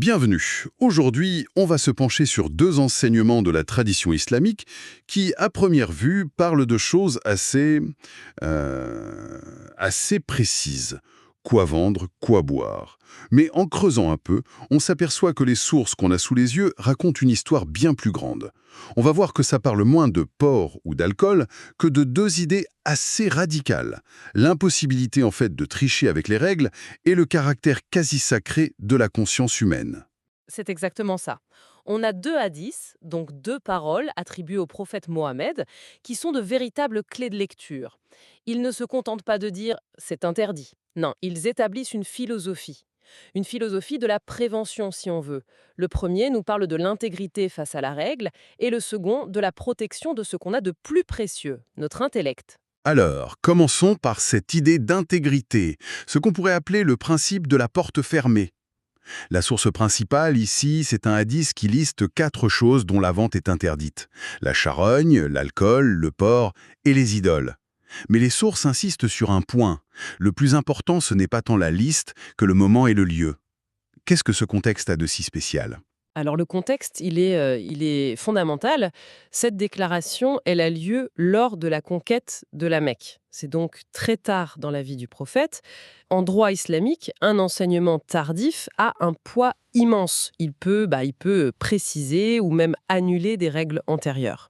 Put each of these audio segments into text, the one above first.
Bienvenue. Aujourd'hui, on va se pencher sur deux enseignements de la tradition islamique qui, à première vue, parlent de choses assez précises. Quoi vendre, quoi boire. Mais en creusant un peu, on s'aperçoit que les sources qu'on a sous les yeux racontent une histoire bien plus grande. On va voir que ça parle moins de porc ou d'alcool que de deux idées assez radicales. L'impossibilité en fait de tricher avec les règles et le caractère quasi sacré de la conscience humaine. C'est exactement ça. On a deux hadiths, donc deux paroles attribuées au prophète Mohammed, qui sont de véritables clés de lecture. Ils ne se contentent pas de dire «c'est interdit». Non, ils établissent une philosophie. Une philosophie de la prévention, si on veut. Le premier nous parle de l'intégrité face à la règle, et le second de la protection de ce qu'on a de plus précieux, notre intellect. Alors, commençons par cette idée d'intégrité, ce qu'on pourrait appeler le principe de la porte fermée. La source principale ici, c'est un hadith qui liste 4 choses dont la vente est interdite. La charogne, l'alcool, le porc et les idoles. Mais les sources insistent sur un point. Le plus important, ce n'est pas tant la liste que le moment et le lieu. Qu'est-ce que ce contexte a de si spécial? Alors le contexte, il est fondamental. Cette déclaration, elle a lieu lors de la conquête de la Mecque. C'est donc très tard dans la vie du prophète. En droit islamique, un enseignement tardif a un poids immense. Il peut préciser ou même annuler des règles antérieures.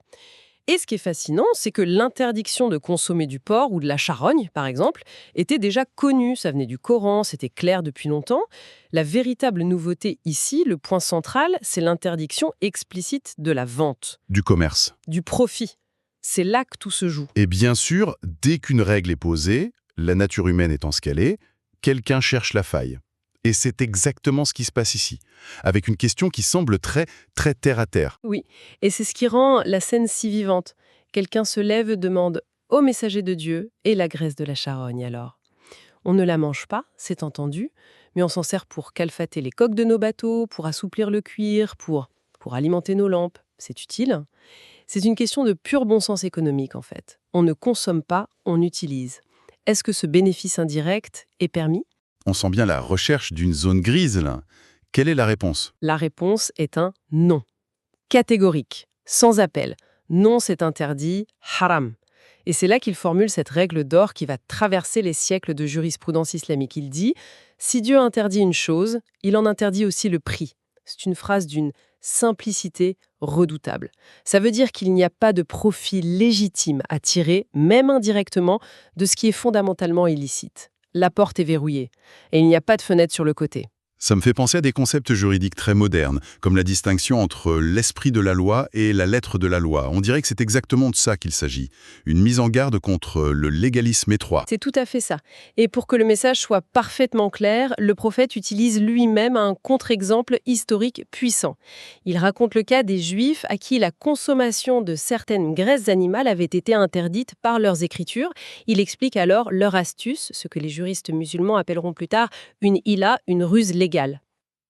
Et ce qui est fascinant, c'est que l'interdiction de consommer du porc ou de la charogne, par exemple, était déjà connue. Ça venait du Coran, c'était clair depuis longtemps. La véritable nouveauté ici, le point central, c'est l'interdiction explicite de la vente, Du commerce. du profit. C'est là que tout se joue. Et bien sûr, dès qu'une règle est posée, la nature humaine étant ce qu'elle est, quelqu'un cherche la faille. Et c'est exactement ce qui se passe ici, avec une question qui semble très terre à terre. Oui, et c'est ce qui rend la scène si vivante. Quelqu'un se lève, demande au messager de Dieu et la graisse de la charogne alors. On ne la mange pas, c'est entendu, mais on s'en sert pour calfater les coques de nos bateaux, pour assouplir le cuir, pour alimenter nos lampes. C'est utile. C'est une question de pur bon sens économique en fait. On ne consomme pas, on utilise. Est-ce que ce bénéfice indirect est permis? On sent bien la recherche d'une zone grise, là. Quelle est la réponse? La réponse est un non. Catégorique, sans appel. Non, c'est interdit, haram. Et c'est là qu'il formule cette règle d'or qui va traverser les siècles de jurisprudence islamique. Il dit « Si Dieu interdit une chose, il en interdit aussi le prix ». C'est une phrase d'une simplicité redoutable. Ça veut dire qu'il n'y a pas de profit légitime à tirer, même indirectement, de ce qui est fondamentalement illicite. La porte est verrouillée et il n'y a pas de fenêtre sur le côté. Ça me fait penser à des concepts juridiques très modernes, comme la distinction entre l'esprit de la loi et la lettre de la loi. On dirait que c'est exactement de ça qu'il s'agit. Une mise en garde contre le légalisme étroit. C'est tout à fait ça. Et pour que le message soit parfaitement clair, le prophète utilise lui-même un contre-exemple historique puissant. Il raconte le cas des Juifs à qui la consommation de certaines graisses animales avait été interdite par leurs écritures. Il explique alors leur astuce, ce que les juristes musulmans appelleront plus tard une hila, une ruse légale.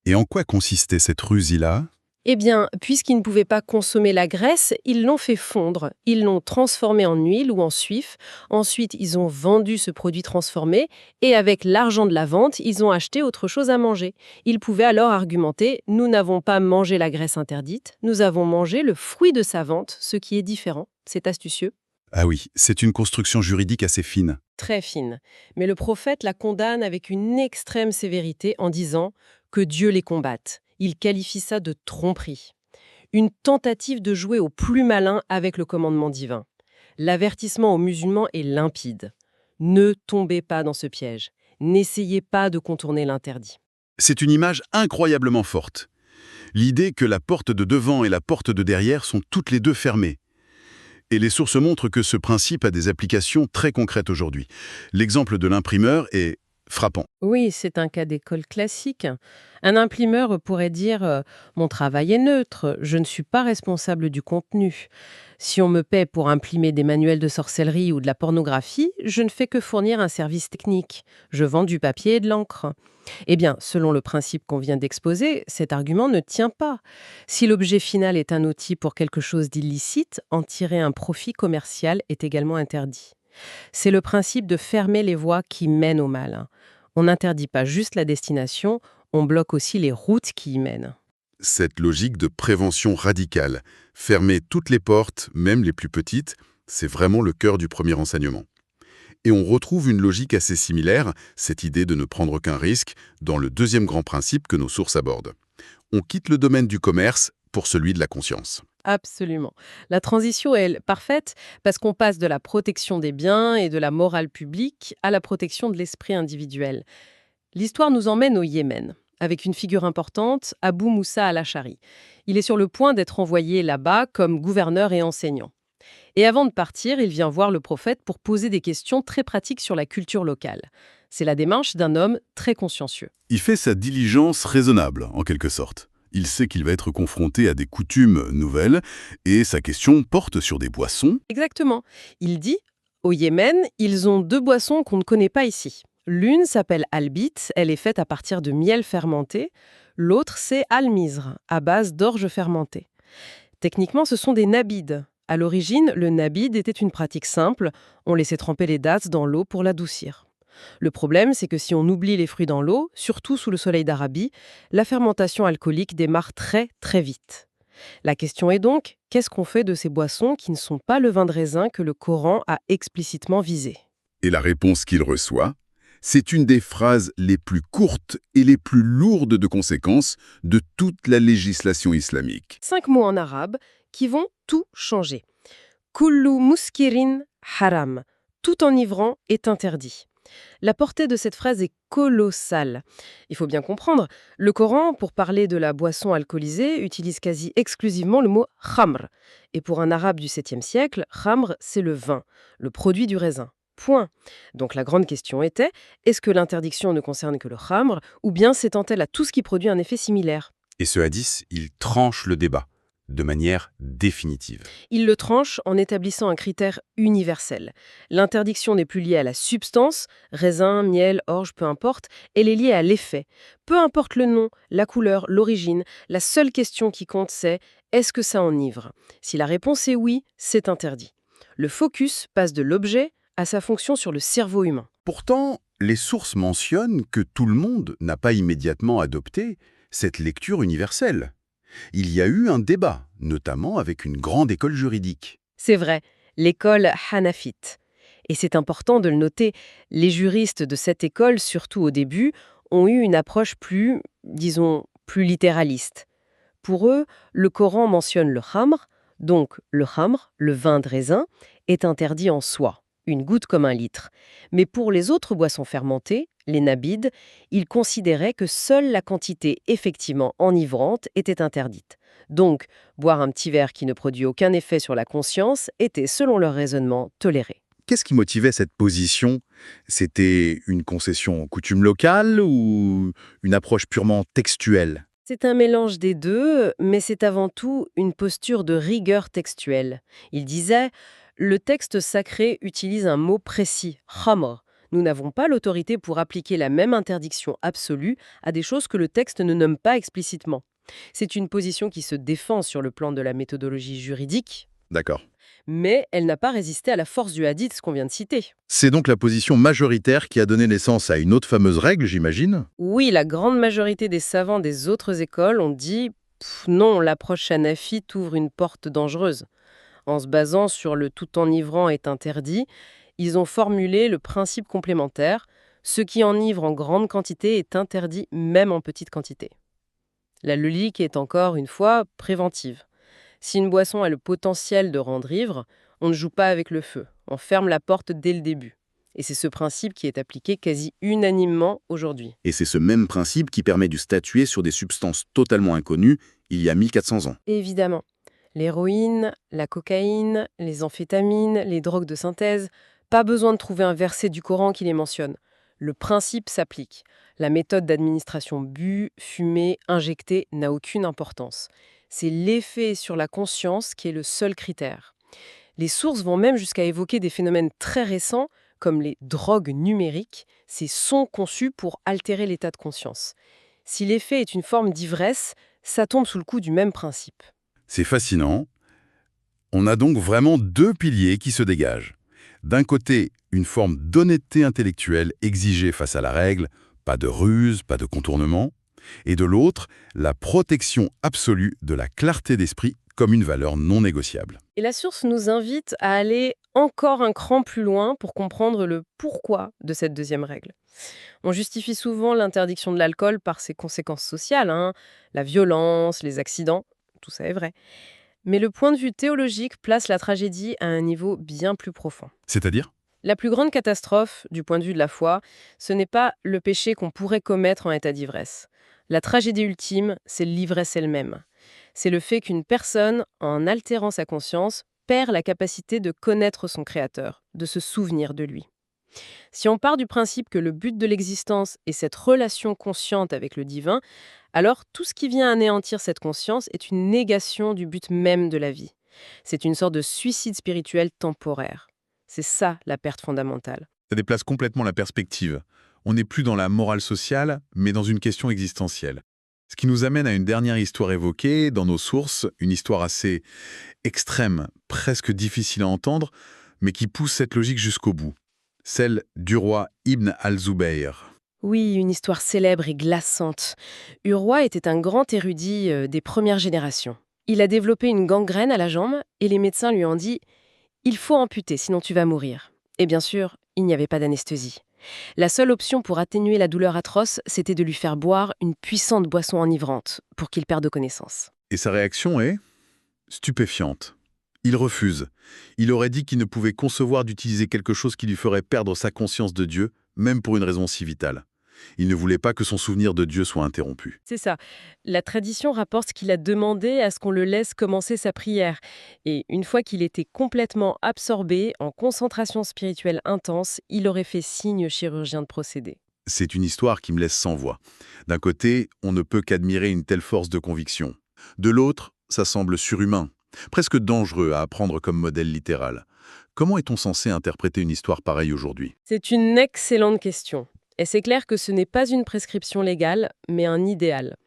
Et en quoi consistait cette ruse-là? Eh bien, puisqu'ils ne pouvaient pas consommer la graisse, ils l'ont fait fondre. Ils l'ont transformée en huile ou en suif. Ensuite, ils ont vendu ce produit transformé et avec l'argent de la vente, ils ont acheté autre chose à manger. Ils pouvaient alors argumenter « Nous n'avons pas mangé la graisse interdite, nous avons mangé le fruit de sa vente, ce qui est différent. » C'est astucieux. Ah oui, c'est une construction juridique assez fine. Très fine. Mais le prophète la condamne avec une extrême sévérité en disant que Dieu les combatte. Il qualifie ça de tromperie. Une tentative de jouer au plus malin avec le commandement divin. L'avertissement aux musulmans est limpide. Ne tombez pas dans ce piège. N'essayez pas de contourner l'interdit. C'est une image incroyablement forte. L'idée que la porte de devant et la porte de derrière sont toutes les deux fermées. Et les sources montrent que ce principe a des applications très concrètes aujourd'hui. L'exemple de l'imprimeur est frappant. Oui, c'est un cas d'école classique. Un imprimeur pourrait dire Mon travail est neutre, je ne suis pas responsable du contenu. Si on me paie pour imprimer des manuels de sorcellerie ou de la pornographie, je ne fais que fournir un service technique. Je vends du papier et de l'encre. » Eh bien, selon le principe qu'on vient d'exposer, cet argument ne tient pas. Si l'objet final est un outil pour quelque chose d'illicite, en tirer un profit commercial est également interdit. C'est le principe de fermer les voies qui mènent au mal. On n'interdit pas juste la destination, on bloque aussi les routes qui y mènent. Cette logique de prévention radicale, fermer toutes les portes, même les plus petites, c'est vraiment le cœur du premier enseignement. Et on retrouve une logique assez similaire, cette idée de ne prendre aucun risque, dans le deuxième grand principe que nos sources abordent. On quitte le domaine du commerce pour celui de la conscience. Absolument. La transition est parfaite parce qu'on passe de la protection des biens et de la morale publique à la protection de l'esprit individuel. L'histoire nous emmène au Yémen, avec une figure importante, Abou Moussa al-Ash'ari. Il est sur le point d'être envoyé là-bas comme gouverneur et enseignant. Et avant de partir, il vient voir le prophète pour poser des questions très pratiques sur la culture locale. C'est la démarche d'un homme très consciencieux. Il fait sa diligence raisonnable, en quelque sorte. Il sait qu'il va être confronté à des coutumes nouvelles, et sa question porte sur des boissons. Exactement. Il dit, au Yémen, ils ont 2 boissons qu'on ne connaît pas ici. L'une s'appelle albit, elle est faite à partir de miel fermenté. L'autre, c'est al-mizr, à base d'orge fermentée. Techniquement, ce sont des nabides. À l'origine, le nabide était une pratique simple. On laissait tremper les dattes dans l'eau pour l'adoucir. Le problème, c'est que si on oublie les fruits dans l'eau, surtout sous le soleil d'Arabie, la fermentation alcoolique démarre très très vite. La question est donc, qu'est-ce qu'on fait de ces boissons qui ne sont pas le vin de raisin que le Coran a explicitement visé? Et la réponse qu'il reçoit, c'est une des phrases les plus courtes et les plus lourdes de conséquences de toute la législation islamique. 5 mots en arabe qui vont tout changer. Kullu muskirin haram. Tout enivrant est interdit. La portée de cette phrase est colossale. Il faut bien comprendre, le Coran, pour parler de la boisson alcoolisée, utilise quasi exclusivement le mot khamr. Et pour un arabe du 7e siècle, khamr, c'est le vin, le produit du raisin. Point. Donc la grande question était, est-ce que l'interdiction ne concerne que le khamr, ou bien s'étend-elle à tout ce qui produit un effet similaire? Et ce hadith, il tranche le débat de manière définitive. Il le tranche en établissant un critère universel. L'interdiction n'est plus liée à la substance, raisin, miel, orge, peu importe, elle est liée à l'effet. Peu importe le nom, la couleur, l'origine, la seule question qui compte c'est est-ce que ça enivre? Si la réponse est oui, c'est interdit. Le focus passe de l'objet à sa fonction sur le cerveau humain. Pourtant, les sources mentionnent que tout le monde n'a pas immédiatement adopté cette lecture universelle. Il y a eu un débat, notamment avec une grande école juridique. C'est vrai, l'école hanafite. Et c'est important de le noter, les juristes de cette école, surtout au début, ont eu une approche plus, disons, plus littéraliste. Pour eux, le Coran mentionne le khamr, donc le khamr, le vin de raisin, est interdit en soi, une goutte comme 1 litre. Mais pour les autres boissons fermentées, les nabides, ils considéraient que seule la quantité effectivement enivrante était interdite. Donc, boire un petit verre qui ne produit aucun effet sur la conscience était, selon leur raisonnement, toléré. Qu'est-ce qui motivait cette position? C'était une concession aux coutumes locales ou une approche purement textuelle? C'est un mélange des deux, mais c'est avant tout une posture de rigueur textuelle. Il disait « Le texte sacré utilise un mot précis, khamr. Nous n'avons pas l'autorité pour appliquer la même interdiction absolue à des choses que le texte ne nomme pas explicitement. » C'est une position qui se défend sur le plan de la méthodologie juridique, D'accord. mais elle n'a pas résisté à la force du hadith qu'on vient de citer. C'est donc la position majoritaire qui a donné naissance à une autre fameuse règle, j'imagine? Oui, la grande majorité des savants des autres écoles ont dit « Non, l'approche hanafite ouvre une porte dangereuse ». En se basant sur le tout enivrant est interdit, ils ont formulé le principe complémentaire « Ce qui enivre en grande quantité est interdit même en petite quantité ». La logique est encore, une fois, préventive. Si une boisson a le potentiel de rendre ivre, on ne joue pas avec le feu, on ferme la porte dès le début. Et c'est ce principe qui est appliqué quasi unanimement aujourd'hui. Et c'est ce même principe qui permet de statuer sur des substances totalement inconnues il y a 1400 ans. Évidemment, l'héroïne, la cocaïne, les amphétamines, les drogues de synthèse, pas besoin de trouver un verset du Coran qui les mentionne. Le principe s'applique. La méthode d'administration bu, fumé, injecté n'a aucune importance. C'est l'effet sur la conscience qui est le seul critère. Les sources vont même jusqu'à évoquer des phénomènes très récents, comme les drogues numériques. Ces sont conçus pour altérer l'état de conscience. Si l'effet est une forme d'ivresse, ça tombe sous le coup du même principe. C'est fascinant. On a donc vraiment 2 piliers qui se dégagent. D'un côté, une forme d'honnêteté intellectuelle exigée face à la règle, pas de ruse, pas de contournement. Et de l'autre, la protection absolue de la clarté d'esprit comme une valeur non négociable. Et la source nous invite à aller encore un cran plus loin pour comprendre le pourquoi de cette deuxième règle. On justifie souvent l'interdiction de l'alcool par ses conséquences sociales, la violence, les accidents, tout ça est vrai. Mais le point de vue théologique place la tragédie à un niveau bien plus profond. C'est-à-dire? La plus grande catastrophe, du point de vue de la foi, ce n'est pas le péché qu'on pourrait commettre en état d'ivresse. La tragédie ultime, c'est l'ivresse elle-même. C'est le fait qu'une personne, en altérant sa conscience, perd la capacité de connaître son Créateur, de se souvenir de lui. Si on part du principe que le but de l'existence est cette relation consciente avec le divin, alors tout ce qui vient anéantir cette conscience est une négation du but même de la vie. C'est une sorte de suicide spirituel temporaire. C'est ça la perte fondamentale. Ça déplace complètement la perspective. On n'est plus dans la morale sociale, mais dans une question existentielle. Ce qui nous amène à une dernière histoire évoquée dans nos sources, une histoire assez extrême, presque difficile à entendre, mais qui pousse cette logique jusqu'au bout. Celle du roi Ibn al-Zubayr. Oui, une histoire célèbre et glaçante. Urwa était un grand érudit des premières générations. Il a développé une gangrène à la jambe et les médecins lui ont dit « Il faut amputer, sinon tu vas mourir ». Et bien sûr, il n'y avait pas d'anesthésie. La seule option pour atténuer la douleur atroce, c'était de lui faire boire une puissante boisson enivrante pour qu'il perde connaissance. Et sa réaction est stupéfiante. Il refuse. Il aurait dit qu'il ne pouvait concevoir d'utiliser quelque chose qui lui ferait perdre sa conscience de Dieu, même pour une raison si vitale. Il ne voulait pas que son souvenir de Dieu soit interrompu. C'est ça. La tradition rapporte qu'il a demandé à ce qu'on le laisse commencer sa prière. Et une fois qu'il était complètement absorbé, en concentration spirituelle intense, il aurait fait signe au chirurgien de procéder. C'est une histoire qui me laisse sans voix. D'un côté, on ne peut qu'admirer une telle force de conviction. De l'autre, ça semble surhumain, presque dangereux à apprendre comme modèle littéral. Comment est-on censé interpréter une histoire pareille aujourd'hui? C'est une excellente question. Et c'est clair que ce n'est pas une prescription légale, mais un idéal.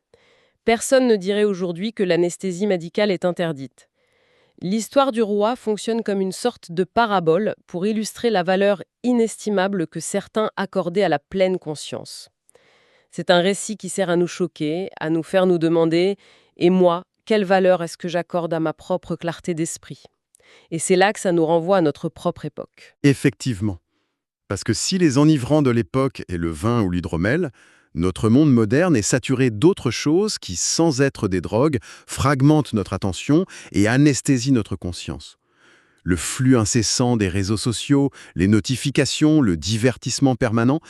Personne ne dirait aujourd'hui que l'anesthésie médicale est interdite. L'histoire du roi fonctionne comme une sorte de parabole pour illustrer la valeur inestimable que certains accordaient à la pleine conscience. C'est un récit qui sert à nous choquer, à nous faire nous demander « Et moi, quelle valeur est-ce que j'accorde à ma propre clarté d'esprit ?» Et c'est là que ça nous renvoie à notre propre époque. Effectivement. Parce que si les enivrants de l'époque est le vin ou l'hydromel, notre monde moderne est saturé d'autres choses qui, sans être des drogues, fragmentent notre attention et anesthésient notre conscience. Le flux incessant des réseaux sociaux, les notifications, le divertissement permanent,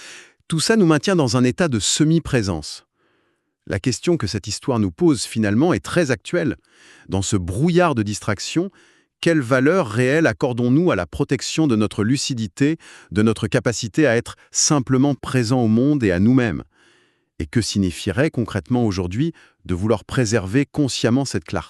tout ça nous maintient dans un état de semi-présence. La question que cette histoire nous pose finalement est très actuelle. Dans ce brouillard de distractions, quelle valeur réelle accordons-nous à la protection de notre lucidité, de notre capacité à être simplement présent au monde et à nous-mêmes? Et que signifierait concrètement aujourd'hui de vouloir préserver consciemment cette clarté?